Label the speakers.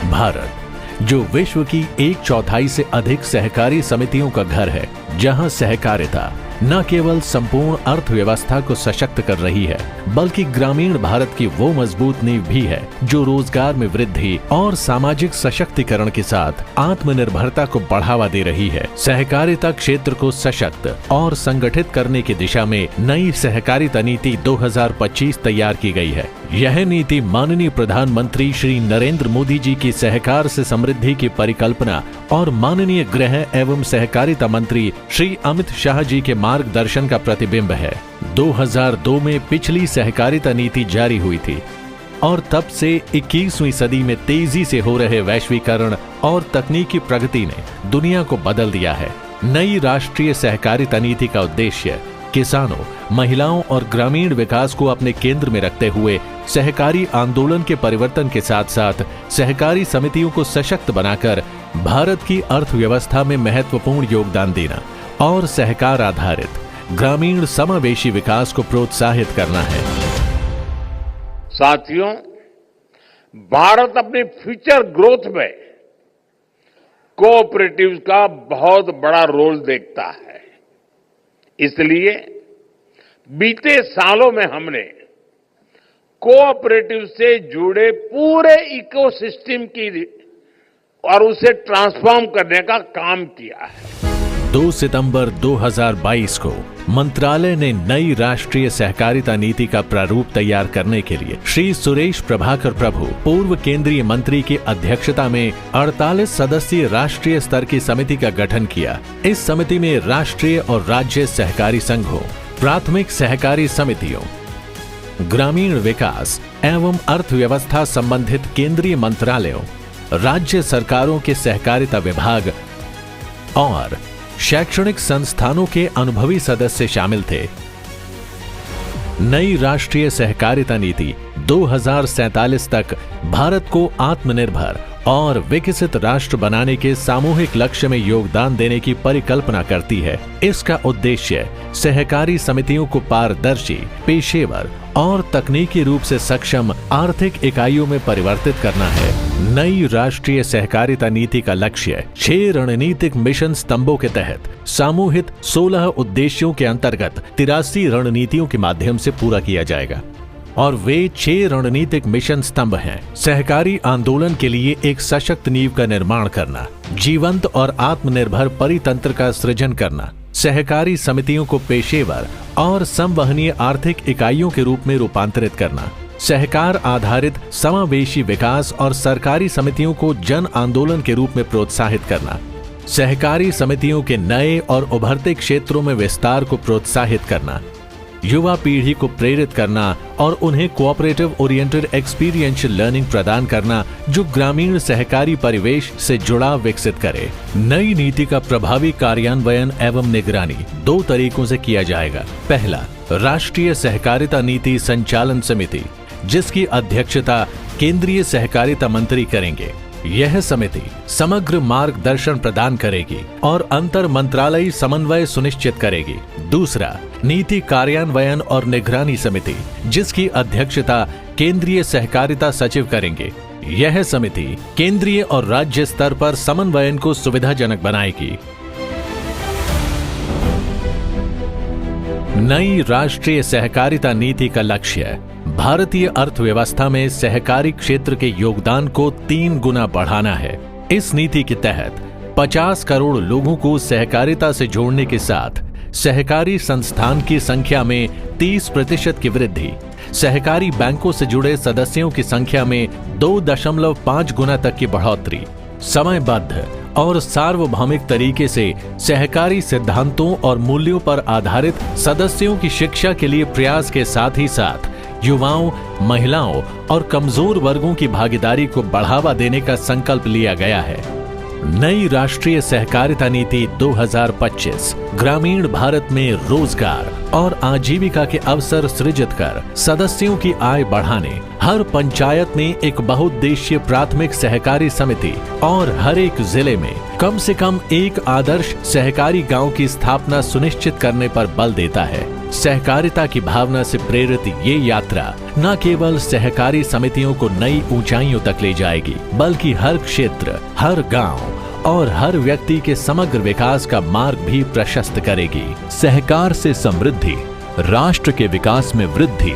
Speaker 1: भारत, जो विश्व की 1/4 से अधिक सहकारी समितियों का घर है, जहां सहकारिता न केवल संपूर्ण अर्थव्यवस्था को सशक्त कर रही है, बल्कि ग्रामीण भारत की वो मजबूत नींव भी है जो रोजगार में वृद्धि और सामाजिक सशक्तिकरण के साथ आत्मनिर्भरता को बढ़ावा दे रही है। सहकारिता क्षेत्र को सशक्त और संगठित करने की दिशा में नई सहकारिता नीति 2025 तैयार की गई है। यह नीति माननीय प्रधानमंत्री श्री नरेंद्र मोदी जी की सहकार से समृद्धि की परिकल्पना और माननीय गृह एवं सहकारिता मंत्री श्री अमित शाह जी के मार्गदर्शन का प्रतिबिंब है। 2002 में पिछली सहकारिता नीति जारी हुई थी और तब से 21वीं सदी में तेजी से हो रहे वैश्वीकरण और तकनीकी प्रगति ने दुनिया को बदल दिया है। नई राष्ट्रीय सहकारिता नीति का उद्देश्य किसानों, महिलाओं और ग्रामीण विकास को अपने केंद्र में रखते हुए सहकारी आंदोलन के परिवर्तन के साथ साथ सहकारी समितियों को सशक्त बनाकर भारत की अर्थव्यवस्था में महत्वपूर्ण योगदान देना और सहकार आधारित ग्रामीण समावेशी विकास को प्रोत्साहित करना है।
Speaker 2: साथियों, भारत अपनी फ्यूचर ग्रोथ में कोऑपरेटिव्स का बहुत बड़ा रोल देखता है। इसलिए बीते सालों में हमने कोऑपरेटिव से जुड़े पूरे इकोसिस्टम की और उसे ट्रांसफॉर्म करने का काम किया है।
Speaker 1: 2 सितंबर 2022 को मंत्रालय ने नई राष्ट्रीय सहकारिता नीति का प्रारूप तैयार करने के लिए श्री सुरेश प्रभाकर प्रभु, पूर्व केंद्रीय मंत्री की अध्यक्षता में 48 सदस्यीय राष्ट्रीय स्तर की समिति का गठन किया। इस समिति में राष्ट्रीय और राज्य सहकारी संघों, प्राथमिक सहकारी समितियों, ग्रामीण विकास एवं अर्थव्यवस्था संबंधित केंद्रीय मंत्रालयों, राज्य सरकारों के सहकारिता विभाग और शैक्षणिक संस्थानों के अनुभवी सदस्य शामिल थे। नई राष्ट्रीय सहकारिता नीति 2047 तक भारत को आत्मनिर्भर और विकसित राष्ट्र बनाने के सामूहिक लक्ष्य में योगदान देने की परिकल्पना करती है। इसका उद्देश्य सहकारी समितियों को पारदर्शी, पेशेवर और तकनीकी रूप से सक्षम आर्थिक इकाइयों में परिवर्तित करना है। नई राष्ट्रीय सहकारिता नीति का लक्ष्य 6 रणनीतिक मिशन स्तंभों के तहत सामूहिक 16 उद्देश्यों के अंतर्गत 83 रणनीतियों के माध्यम से पूरा किया जाएगा और वे 6 रणनीतिक मिशन स्तंभ हैं। सहकारी आंदोलन के लिए एक सशक्त नींव का निर्माण करना, जीवंत और आत्मनिर्भर परितंत्र का सृजन करना, सहकारी समितियों को पेशेवर और संवहनीय आर्थिक इकाइयों के रूप में रूपांतरित करना, सहकार आधारित समावेशी विकास और सरकारी समितियों को जन आंदोलन के रूप में प्रोत्साहित करना, सहकारी समितियों के नए और उभरते क्षेत्रों में विस्तार को प्रोत्साहित करना, युवा पीढ़ी को प्रेरित करना और उन्हें कोऑपरेटिव ओरिएंटेड एक्सपीरियंशियल लर्निंग प्रदान करना जो ग्रामीण सहकारी परिवेश से जुड़ाव विकसित करे। नई नीति का प्रभावी कार्यान्वयन एवं निगरानी 2 तरीकों से किया जाएगा। पहला, राष्ट्रीय सहकारिता नीति संचालन समिति, जिसकी अध्यक्षता केंद्रीय सहकारिता मंत्री करेंगे। यह समिति समग्र मार्गदर्शन प्रदान करेगी और अंतर मंत्रालयी समन्वय सुनिश्चित करेगी। दूसरा, नीति कार्यान्वयन और निगरानी समिति, जिसकी अध्यक्षता केंद्रीय सहकारिता सचिव करेंगे। यह समिति केंद्रीय और राज्य स्तर पर समन्वयन को सुविधाजनक बनाएगी। नई राष्ट्रीय सहकारिता नीति का लक्ष्य भारतीय अर्थव्यवस्था में सहकारी क्षेत्र के योगदान को 3 गुना बढ़ाना है। इस नीति के तहत 50 करोड़ लोगों को सहकारिता से जोड़ने के साथ सहकारी संस्थान की संख्या में 30% की वृद्धि, सहकारी बैंकों से जुड़े सदस्यों की संख्या में 2.5 गुना तक की बढ़ोतरी, समयबद्ध और सार्वभौमिक तरीके से सहकारी सिद्धांतों और मूल्यों पर आधारित सदस्यों की शिक्षा के लिए प्रयास के साथ ही साथ युवाओं, महिलाओं और कमजोर वर्गों की भागीदारी को बढ़ावा देने का संकल्प लिया गया है। नई राष्ट्रीय सहकारिता नीति 2025 ग्रामीण भारत में रोजगार और आजीविका के अवसर सृजित कर सदस्यों की आय बढ़ाने, हर पंचायत में एक बहुउद्देशीय प्राथमिक सहकारी समिति और हर एक जिले में कम से कम एक आदर्श सहकारी गांव की स्थापना सुनिश्चित करने पर बल देता है। सहकारिता की भावना से प्रेरित ये यात्रा न केवल सहकारी समितियों को नई ऊंचाइयों तक ले जाएगी, बल्कि हर क्षेत्र, हर गांव और हर व्यक्ति के समग्र विकास का मार्ग भी प्रशस्त करेगी।
Speaker 3: सहकार से समृद्धि, राष्ट्र के विकास में वृद्धि